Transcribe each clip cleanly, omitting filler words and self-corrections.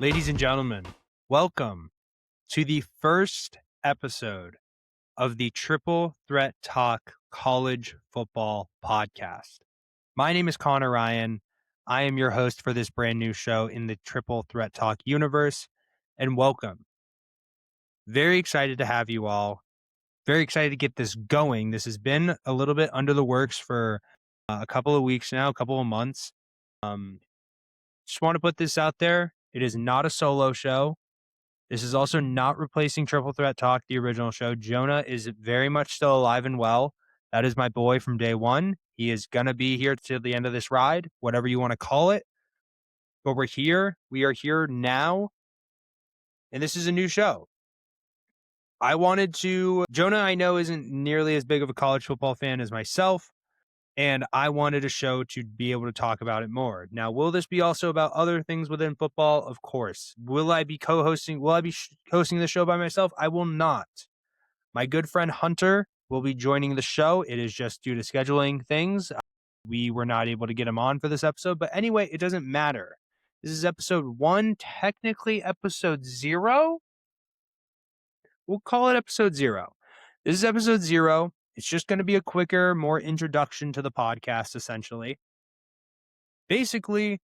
Ladies and gentlemen, welcome to the first episode of the Triple Threat Talk College Football Podcast. My name is Connor Ryan. I am your host for this brand new show in the Triple Threat Talk universe, and welcome. Very excited to have you all. Very excited to get this going. This has been a little bit under the works for a couple of weeks now, a couple of months. Just want to put this out there. It is not a solo show. This is also not replacing Triple Threat Talk, the original show. Jonah is very much still alive and well. That is my boy from day one. He is going to be here till the end of this ride, whatever you want to call it. But we're here. We are here now. And this is a new show. Jonah, I know, isn't nearly as big of a college football fan as myself. And I wanted a show to be able to talk about it more. Now, will this be also about other things within football? Of course. Will I be co-hosting? Will I be hosting the show by myself? I will not. My good friend Hunter will be joining the show. It is just due to scheduling things. We were not able to get him on for this episode. But anyway, it doesn't matter. This is episode 1, technically episode 0. We'll call it episode 0. This is episode 0. It's just going to be a quicker, more introduction to the podcast, essentially. Basically,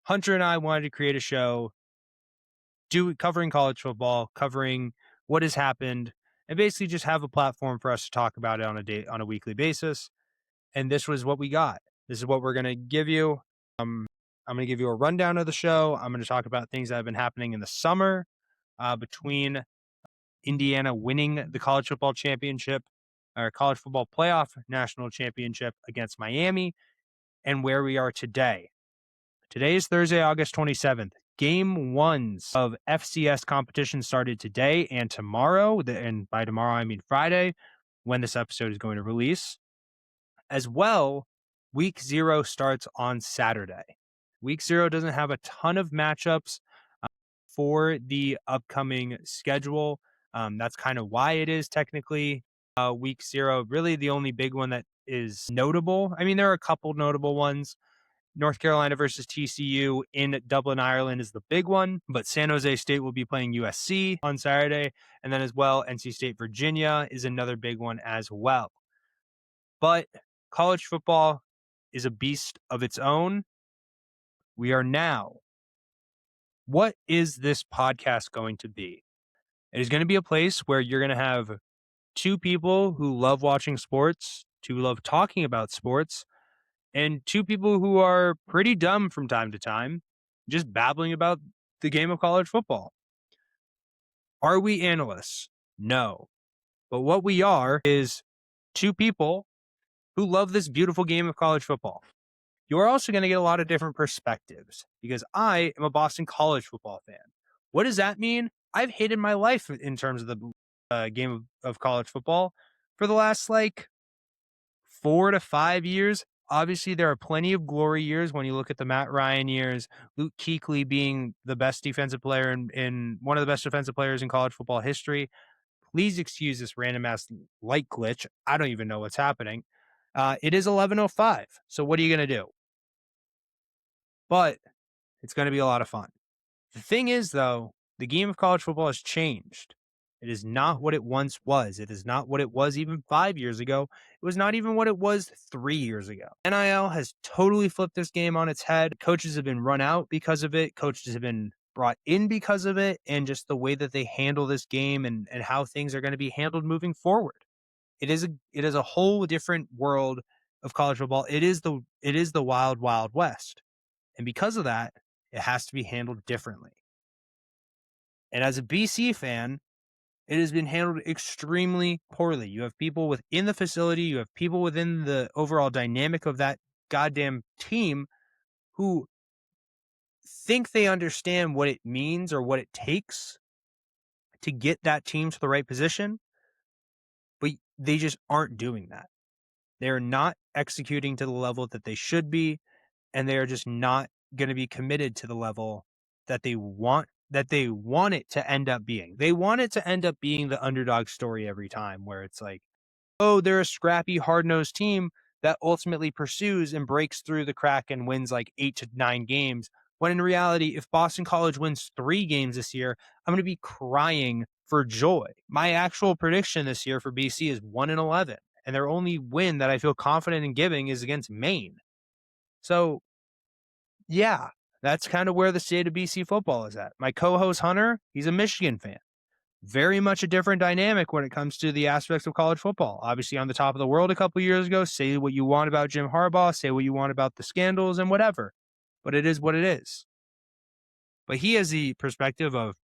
Hunter and I wanted to create a show covering college football, covering what has happened, and basically just have a platform for us to talk about it on a weekly basis. And this was what we got. This is what we're going to give you. I'm going to give you a rundown of the show. I'm going to talk about things that have been happening in the summer between Indiana winning the college football championship or college football playoff national championship against Miami and where we are today. Today is Thursday, August 27th. Game 1s of FCS competition started today and tomorrow. And by tomorrow, I mean Friday, when this episode is going to release. As well, week 0 starts on Saturday. Week 0 doesn't have a ton of matchups for the upcoming schedule. That's kind of why it is technically week 0. Really, the only big one that is notable. I mean, there are a couple notable ones. North Carolina versus TCU in Dublin, Ireland is the big one, but San Jose State will be playing USC on Saturday. And then as well, NC State, Virginia is another big one as well. But college football is a beast of its own. We are now. What is this podcast going to be? It is going to be a place where you're going to have two people who love watching sports, who love talking about sports, and two people who are pretty dumb from time to time, just babbling about the game of college football. Are we analysts? No. But what we are is two people who love this beautiful game of college football. You are also going to get a lot of different perspectives because I am a Boston College football fan. What does that mean? I've hated my life in terms of the game of college football for the last 4 to 5 years. Obviously, there are plenty of glory years when you look at the Matt Ryan years, Luke Kuechly being the best defensive player in one of the best defensive players in college football history. Please excuse this random ass light glitch. I don't even know what's happening. It is 11:05. So what are you going to do? But it's going to be a lot of fun. The thing is, though, the game of college football has changed. It is not what it once was. It is not what it was even 5 years ago. It was not even what it was 3 years ago. NIL has totally flipped this game on its head. Coaches have been run out because of it. Coaches have been brought in because of it. And just the way that they handle this game and how things are going to be handled moving forward. It is a whole different world of college football. It is the wild, wild west. And because of that, it has to be handled differently. And as a BC fan, it has been handled extremely poorly. You have people within the facility, you have people within the overall dynamic of that goddamn team who think they understand what it means or what it takes to get that team to the right position, but they just aren't doing that. They're not executing to the level that they should be, and they are just not going to be committed to the level that they want it to end up being. They want it to end up being the underdog story every time, where it's like, oh, they're a scrappy, hard-nosed team that ultimately pursues and breaks through the crack and wins 8 to 9 games When in reality, if Boston College wins 3 games this year, I'm going to be crying for joy. My actual prediction this year for BC is 1-11, and their only win that I feel confident in giving is against Maine. So, yeah, that's kind of where the state of BC football is at. My co-host Hunter, he's a Michigan fan. Very much a different dynamic when it comes to the aspects of college football. Obviously, on the top of the world a couple years ago, say what you want about Jim Harbaugh, say what you want about the scandals and whatever, but it is what it is. But he has the perspective of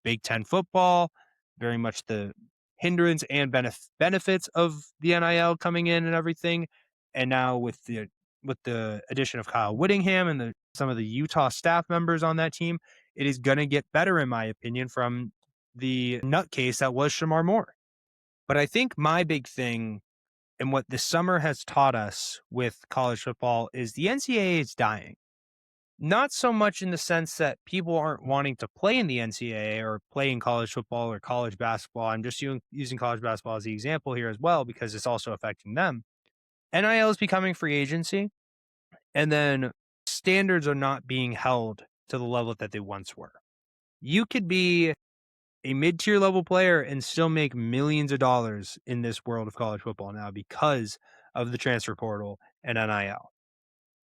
Big Ten football, very much the hindrance and benefits of the NIL coming in and everything. And now with the addition of Kyle Whittingham and some of the Utah staff members on that team, it is going to get better, in my opinion, from the nutcase that was Shamar Moore. But I think my big thing and what the summer has taught us with college football is the NCAA is dying. Not so much in the sense that people aren't wanting to play in the NCAA or play in college football or college basketball. I'm just using college basketball as the example here as well, because it's also affecting them. NIL is becoming free agency, and then standards are not being held to the level that they once were. You could be a mid-tier level player and still make millions of dollars in this world of college football now because of the transfer portal and NIL.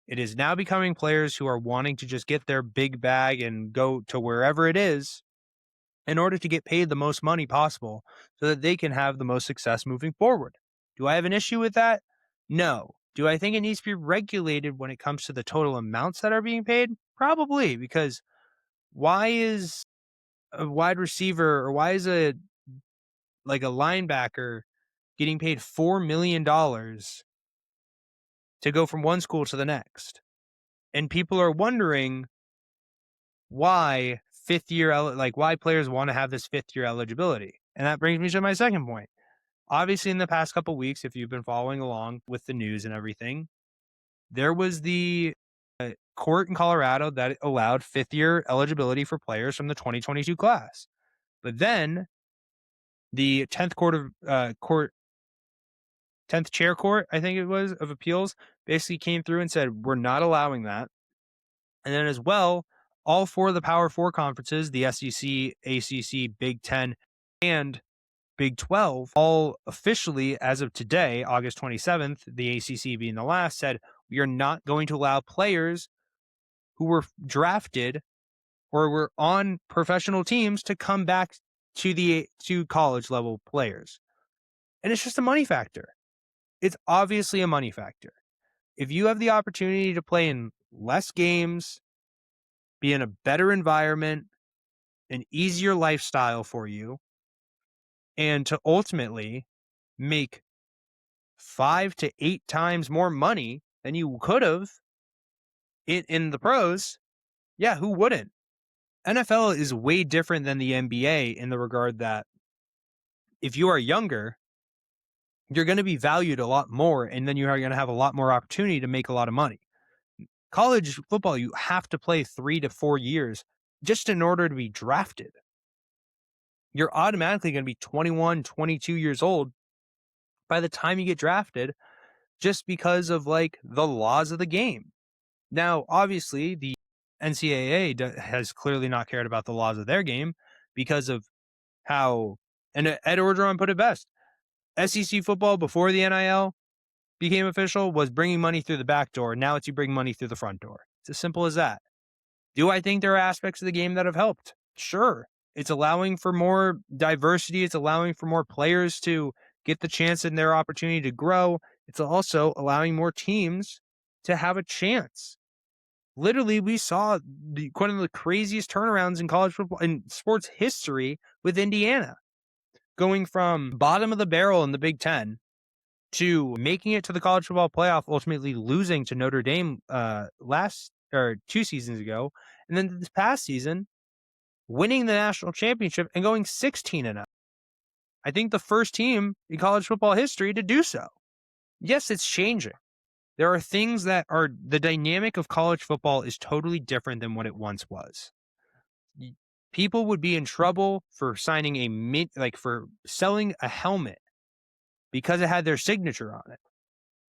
It is now becoming players who are wanting to just get their big bag and go to wherever it is in order to get paid the most money possible so that they can have the most success moving forward. Do I have an issue with that? No. Do I think it needs to be regulated when it comes to the total amounts that are being paid? Probably, because why is a wide receiver or why is a linebacker getting paid $4 million to go from one school to the next? And people are wondering why why players want to have this 5th year eligibility. And that brings me to my second point. Obviously, in the past couple of weeks, if you've been following along with the news and everything, there was the court in Colorado that allowed 5th year eligibility for players from the 2022 class. But then the 10th chair court, I think it was, of appeals basically came through and said, we're not allowing that. And then as well, all 4 of the Power 4 conferences, the SEC, ACC, Big 10, and Big 12, all officially, as of today, August 27th, the ACC being the last, said, we are not going to allow players who were drafted or were on professional teams to come back to college level players. And it's just a money factor. It's obviously a money factor. If you have the opportunity to play in less games, be in a better environment, an easier lifestyle for you, and to ultimately make 5 to 8 times more money than you could have in the pros, yeah, who wouldn't? NFL is way different than the NBA in the regard that if you are younger, you're going to be valued a lot more, and then you are going to have a lot more opportunity to make a lot of money. College football, you have to play 3 to 4 years just in order to be drafted. You're automatically going to be 21, 22 years old by the time you get drafted just because of the laws of the game. Now, obviously, the NCAA has clearly not cared about the laws of their game because of how, and Ed Orgeron put it best, SEC football before the NIL became official was bringing money through the back door. Now it's you bring money through the front door. It's as simple as that. Do I think there are aspects of the game that have helped? Sure. It's allowing for more diversity. It's allowing for more players to get the chance and their opportunity to grow. It's also allowing more teams to have a chance. Literally, we saw one of the craziest turnarounds in college football in sports history with Indiana, going from bottom of the barrel in the Big Ten to making it to the college football playoff, ultimately losing to Notre Dame 2 seasons ago, and then this past season winning the national championship and going 16-0. I think the first team in college football history to do so. Yes, it's changing. There are things that are the dynamic of college football is totally different than what it once was. People would be in trouble for signing for selling a helmet because it had their signature on it.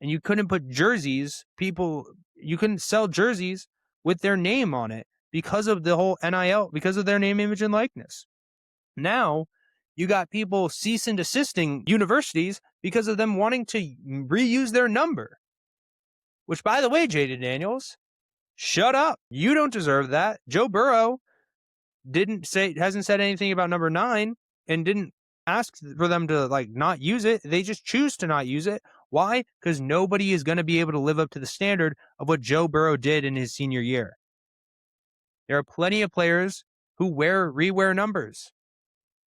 And you couldn't put jerseys, you couldn't sell jerseys with their name on it because of the whole NIL, because of their name, image, and likeness. Now, you got people cease and desisting universities because of them wanting to reuse their number. Which, by the way, Jaden Daniels, shut up. You don't deserve that. Joe Burrow hasn't said anything about number 9 and didn't ask for them to not use it. They just choose to not use it. Why? Because nobody is going to be able to live up to the standard of what Joe Burrow did in his senior year. There are plenty of players who rewear numbers.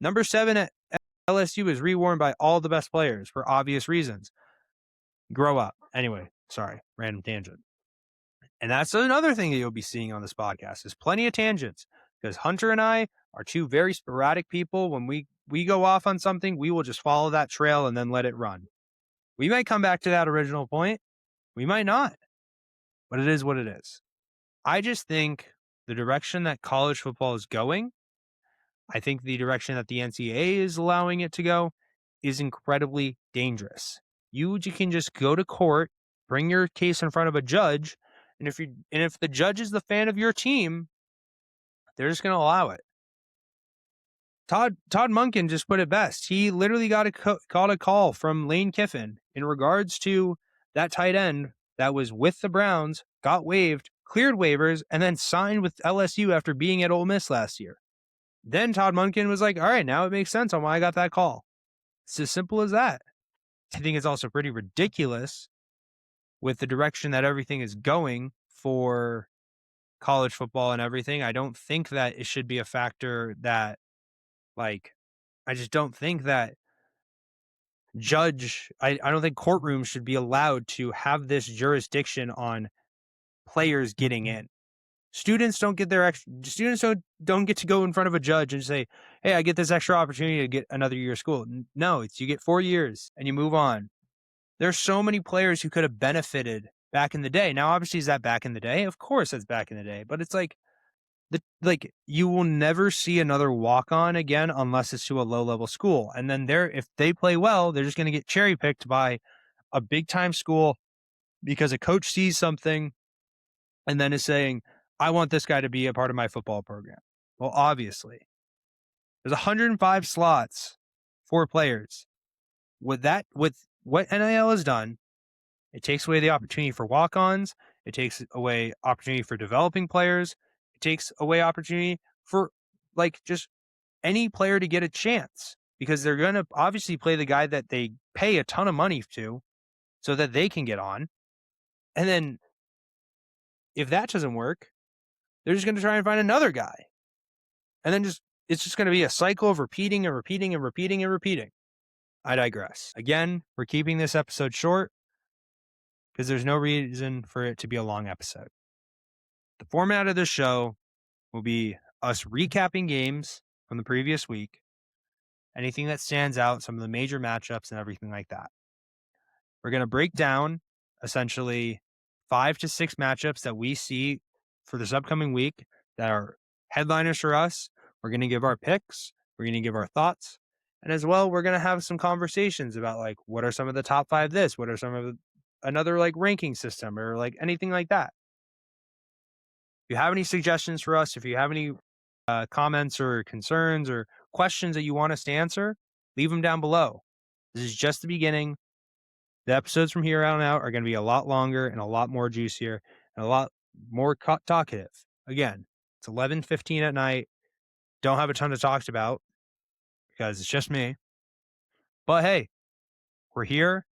Number 7 at LSU is reworn by all the best players for obvious reasons. Grow up. Anyway, sorry, random tangent. And that's another thing that you'll be seeing on this podcast is plenty of tangents, because Hunter and I are two very sporadic people. When we go off on something, we will just follow that trail and then let it run. We might come back to that original point. We might not, but it is what it is. I just think the direction that college football is going, I think the direction that the NCAA is allowing it to go is incredibly dangerous. You can just go to court, bring your case in front of a judge, and if the judge is the fan of your team, they're just going to allow it. Todd Monken just put it best. He literally got a call from Lane Kiffin in regards to that tight end that was with the Browns, got waived, cleared waivers, and then signed with LSU after being at Ole Miss last year. Then Todd Monken was like, all right, now it makes sense on why I got that call. It's as simple as that. I think it's also pretty ridiculous with the direction that everything is going for college football and everything. I don't think that it should be a factor that, I just don't think that I don't think courtrooms should be allowed to have this jurisdiction on players getting in. Students don't get don't get to go in front of a judge and say, hey, I get this extra opportunity to get another year of school. No, you get 4 years and you move on. There's so many players who could have benefited back in the day. Now, obviously, is that back in the day? Of course it's back in the day. But it's you will never see another walk-on again unless it's to a low-level school. And then if they play well, they're just going to get cherry-picked by a big-time school because a coach sees something and then is saying, I want this guy to be a part of my football program. Well, obviously. There's 105 slots for players. With what NIL has done, it takes away the opportunity for walk-ons. It takes away opportunity for developing players. It takes away opportunity for just any player to get a chance, because they're going to obviously play the guy that they pay a ton of money to so that they can get on. And then if that doesn't work, they're just going to try and find another guy. And then it's just going to be a cycle of repeating and repeating and repeating and repeating. I digress. Again, we're keeping this episode short because there's no reason for it to be a long episode. The format of this show will be us recapping games from the previous week, anything that stands out, some of the major matchups and everything like that. We're going to break down essentially 5 to 6 matchups that we see for this upcoming week that are headliners for us. We're going to give our picks. We're going to give our thoughts. And as well, we're going to have some conversations about what are some of the top 5 this, what are some of another ranking system or anything like that. If you have any suggestions for us, if you have any comments or concerns or questions that you want us to answer, leave them down below. This is just the beginning. The episodes from here on out are going to be a lot longer and a lot more juicier and a lot more talkative. Again, it's 11:15 at night. Don't have a ton to talk about because it's just me. But hey, we're here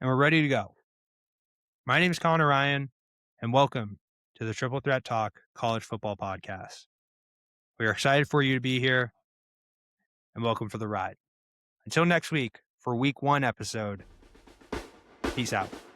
and we're ready to go. My name is Connor Ryan, and welcome to the Triple Threat Talk College Football Podcast. We are excited for you to be here, and welcome for the ride. Until next week for Week 1 episode, peace out.